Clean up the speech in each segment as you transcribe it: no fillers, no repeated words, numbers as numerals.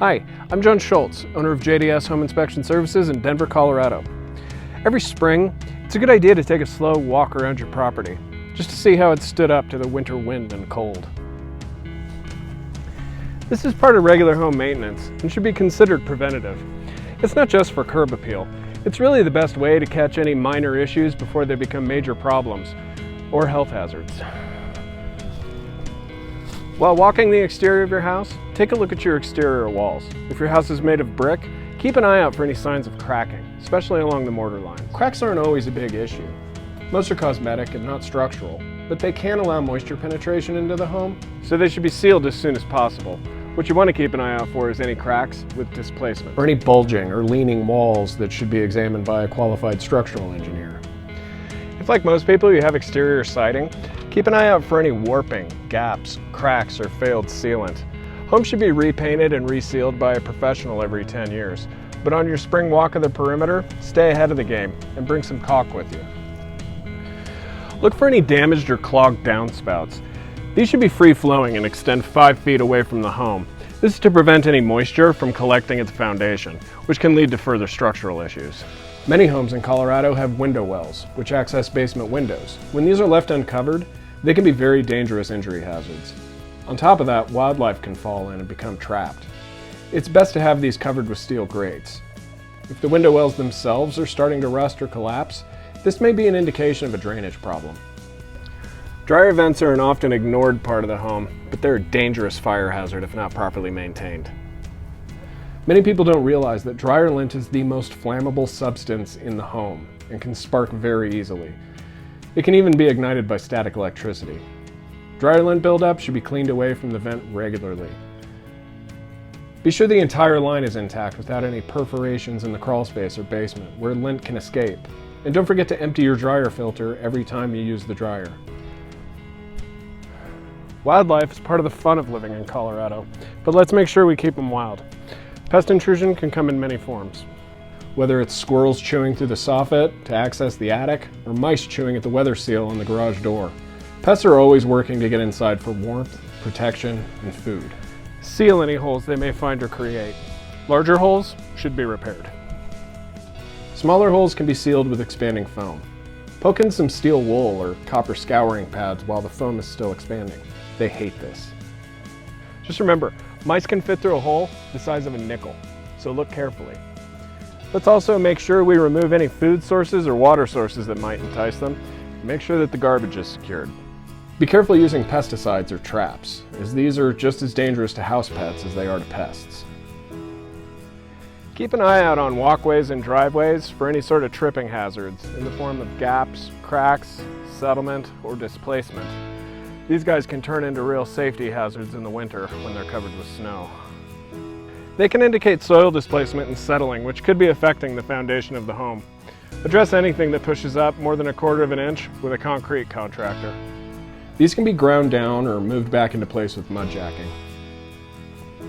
Hi, I'm John Schultz, owner of JDS Home Inspection Services in Denver, Colorado. Every spring, it's a good idea to take a slow walk around your property, just to see how it stood up to the winter wind and cold. This is part of regular home maintenance and should be considered preventative. It's not just for curb appeal. It's really the best way to catch any minor issues before they become major problems or health hazards. While walking the exterior of your house, take a look at your exterior walls. If your house is made of brick, keep an eye out for any signs of cracking, especially along the mortar line. Cracks aren't always a big issue. Most are cosmetic and not structural, but they can allow moisture penetration into the home, so they should be sealed as soon as possible. What you want to keep an eye out for is any cracks with displacement, or any bulging or leaning walls that should be examined by a qualified structural engineer. If, like most people, you have exterior siding, keep an eye out for any warping, gaps, cracks, or failed sealant. Homes should be repainted and resealed by a professional every 10 years. But on your spring walk of the perimeter, stay ahead of the game and bring some caulk with you. Look for any damaged or clogged downspouts. These should be free-flowing and extend 5 feet away from the home. This is to prevent any moisture from collecting at the foundation, which can lead to further structural issues. Many homes in Colorado have window wells, which access basement windows. When these are left uncovered, they can be very dangerous injury hazards. On top of that, wildlife can fall in and become trapped. It's best to have these covered with steel grates. If the window wells themselves are starting to rust or collapse, this may be an indication of a drainage problem. Dryer vents are an often ignored part of the home, but they're a dangerous fire hazard if not properly maintained. Many people don't realize that dryer lint is the most flammable substance in the home and can spark very easily. It can even be ignited by static electricity. Dryer lint buildup should be cleaned away from the vent regularly. Be sure the entire line is intact without any perforations in the crawl space or basement where lint can escape. And don't forget to empty your dryer filter every time you use the dryer. Wildlife is part of the fun of living in Colorado, but let's make sure we keep them wild. Pest intrusion can come in many forms. Whether it's squirrels chewing through the soffit to access the attic, or mice chewing at the weather seal on the garage door. Pests are always working to get inside for warmth, protection, and food. Seal any holes they may find or create. Larger holes should be repaired. Smaller holes can be sealed with expanding foam. Poke in some steel wool or copper scouring pads while the foam is still expanding. They hate this. Just remember, mice can fit through a hole the size of a nickel, so look carefully. Let's also make sure we remove any food sources or water sources that might entice them. Make sure that the garbage is secured. Be careful using pesticides or traps, as these are just as dangerous to house pets as they are to pests. Keep an eye out on walkways and driveways for any sort of tripping hazards in the form of gaps, cracks, settlement, or displacement. These guys can turn into real safety hazards in the winter when they're covered with snow. They can indicate soil displacement and settling, which could be affecting the foundation of the home. Address anything that pushes up more than 1/4 of an inch with a concrete contractor. These can be ground down or moved back into place with mud jacking.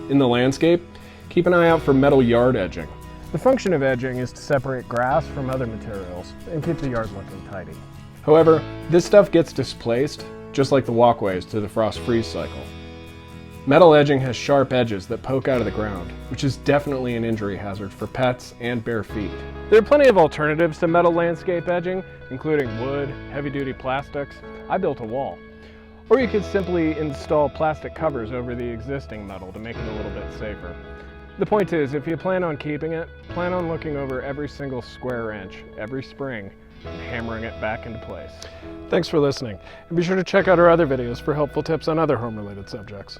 In the landscape, keep an eye out for metal yard edging. The function of edging is to separate grass from other materials and keep the yard looking tidy. However, this stuff gets displaced, just like the walkways to the frost-freeze cycle. Metal edging has sharp edges that poke out of the ground, which is definitely an injury hazard for pets and bare feet. There are plenty of alternatives to metal landscape edging, including wood, heavy-duty plastics. I built a wall. Or you could simply install plastic covers over the existing metal to make it a little bit safer. The point is, if you plan on keeping it, plan on looking over every single square inch every spring and hammering it back into place. Thanks for listening, and be sure to check out our other videos for helpful tips on other home-related subjects.